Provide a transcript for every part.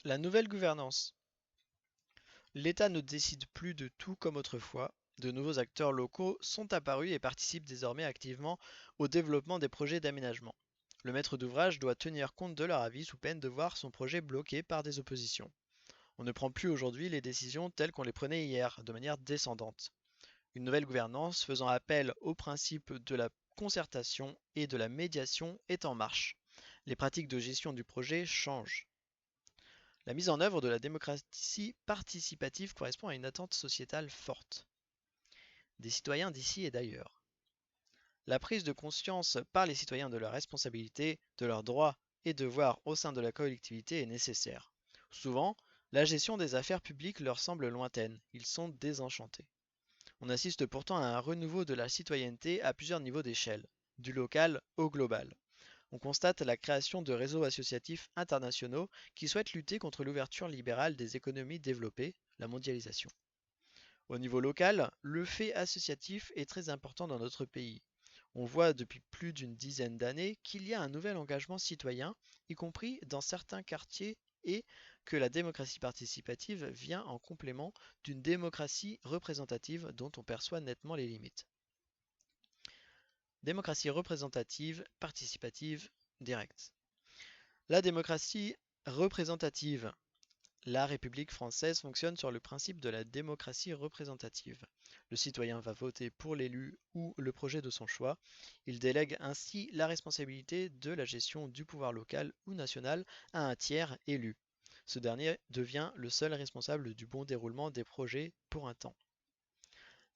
La nouvelle gouvernance. L'État ne décide plus de tout comme autrefois. De nouveaux acteurs locaux sont apparus et participent désormais activement au développement des projets d'aménagement. Le maître d'ouvrage doit tenir compte de leur avis sous peine de voir son projet bloqué par des oppositions. On ne prend plus aujourd'hui les décisions telles qu'on les prenait hier, de manière descendante. Une nouvelle gouvernance faisant appel au principe de la concertation et de la médiation est en marche. Les pratiques de gestion du projet changent. La mise en œuvre de la démocratie participative correspond à une attente sociétale forte des citoyens d'ici et d'ailleurs. La prise de conscience par les citoyens de leurs responsabilités, de leurs droits et devoirs au sein de la collectivité est nécessaire. Souvent, la gestion des affaires publiques leur semble lointaine, ils sont désenchantés. On assiste pourtant à un renouveau de la citoyenneté à plusieurs niveaux d'échelle, du local au global. On constate la création de réseaux associatifs internationaux qui souhaitent lutter contre l'ouverture libérale des économies développées, la mondialisation. Au niveau local, le fait associatif est très important dans notre pays. On voit depuis plus d'une dizaine d'années qu'il y a un nouvel engagement citoyen, y compris dans certains quartiers, et que la démocratie participative vient en complément d'une démocratie représentative dont on perçoit nettement les limites. Démocratie représentative, participative, directe. La démocratie représentative. La République française fonctionne sur le principe de la démocratie représentative. Le citoyen va voter pour l'élu ou le projet de son choix. Il délègue ainsi la responsabilité de la gestion du pouvoir local ou national à un tiers élu. Ce dernier devient le seul responsable du bon déroulement des projets pour un temps.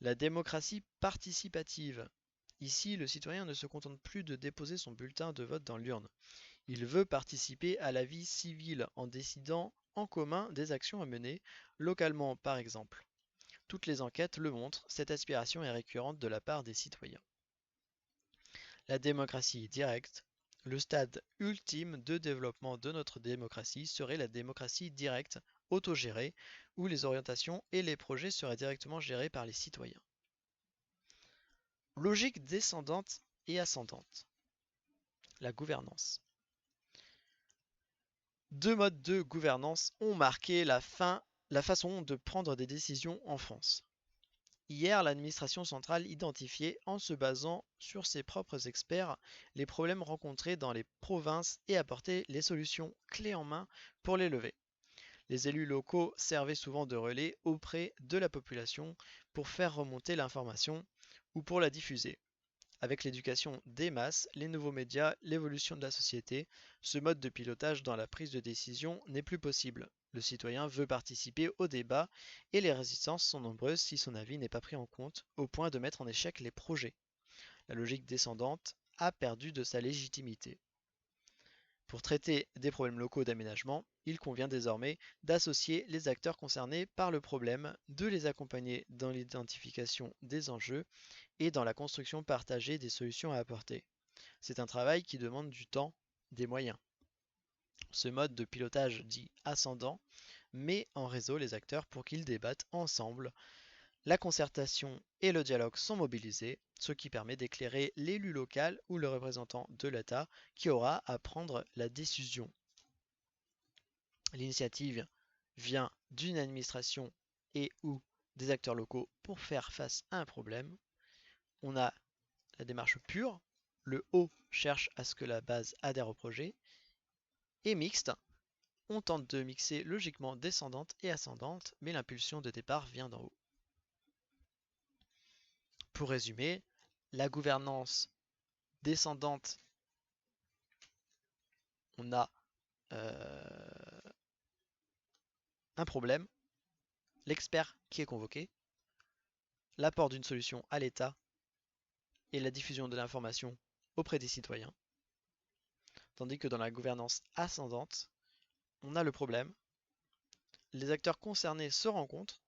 La démocratie participative. Ici, le citoyen ne se contente plus de déposer son bulletin de vote dans l'urne. Il veut participer à la vie civile en décidant en commun des actions à mener, localement par exemple. Toutes les enquêtes le montrent, cette aspiration est récurrente de la part des citoyens. La démocratie directe. Le stade ultime de développement de notre démocratie serait la démocratie directe, autogérée, où les orientations et les projets seraient directement gérés par les citoyens. Logique descendante et ascendante. La gouvernance. Deux modes de gouvernance ont marqué la façon de prendre des décisions en France. Hier, l'administration centrale identifiait, en se basant sur ses propres experts, les problèmes rencontrés dans les provinces et apportait les solutions clés en main pour les lever. Les élus locaux servaient souvent de relais auprès de la population pour faire remonter l'information ou pour la diffuser. Avec l'éducation des masses, les nouveaux médias, l'évolution de la société, ce mode de pilotage dans la prise de décision n'est plus possible. Le citoyen veut participer au débat et les résistances sont nombreuses si son avis n'est pas pris en compte, au point de mettre en échec les projets. La logique descendante a perdu de sa légitimité. Pour traiter des problèmes locaux d'aménagement, il convient désormais d'associer les acteurs concernés par le problème, de les accompagner dans l'identification des enjeux et dans la construction partagée des solutions à apporter. C'est un travail qui demande du temps, des moyens. Ce mode de pilotage dit ascendant met en réseau les acteurs pour qu'ils débattent ensemble. La concertation et le dialogue sont mobilisés, ce qui permet d'éclairer l'élu local ou le représentant de l'État qui aura à prendre la décision. L'initiative vient d'une administration et ou des acteurs locaux pour faire face à un problème. On a la démarche pure, le haut cherche à ce que la base adhère au projet, et mixte, on tente de mixer logiquement descendante et ascendante, mais l'impulsion de départ vient d'en haut. Pour résumer, la gouvernance descendante, on a un problème, l'expert qui est convoqué, l'apport d'une solution à l'État et la diffusion de l'information auprès des citoyens. Tandis que dans la gouvernance ascendante, on a le problème, les acteurs concernés se rencontrent,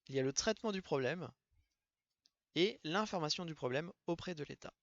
il y a le traitement du problème et l'information du problème auprès de l'État.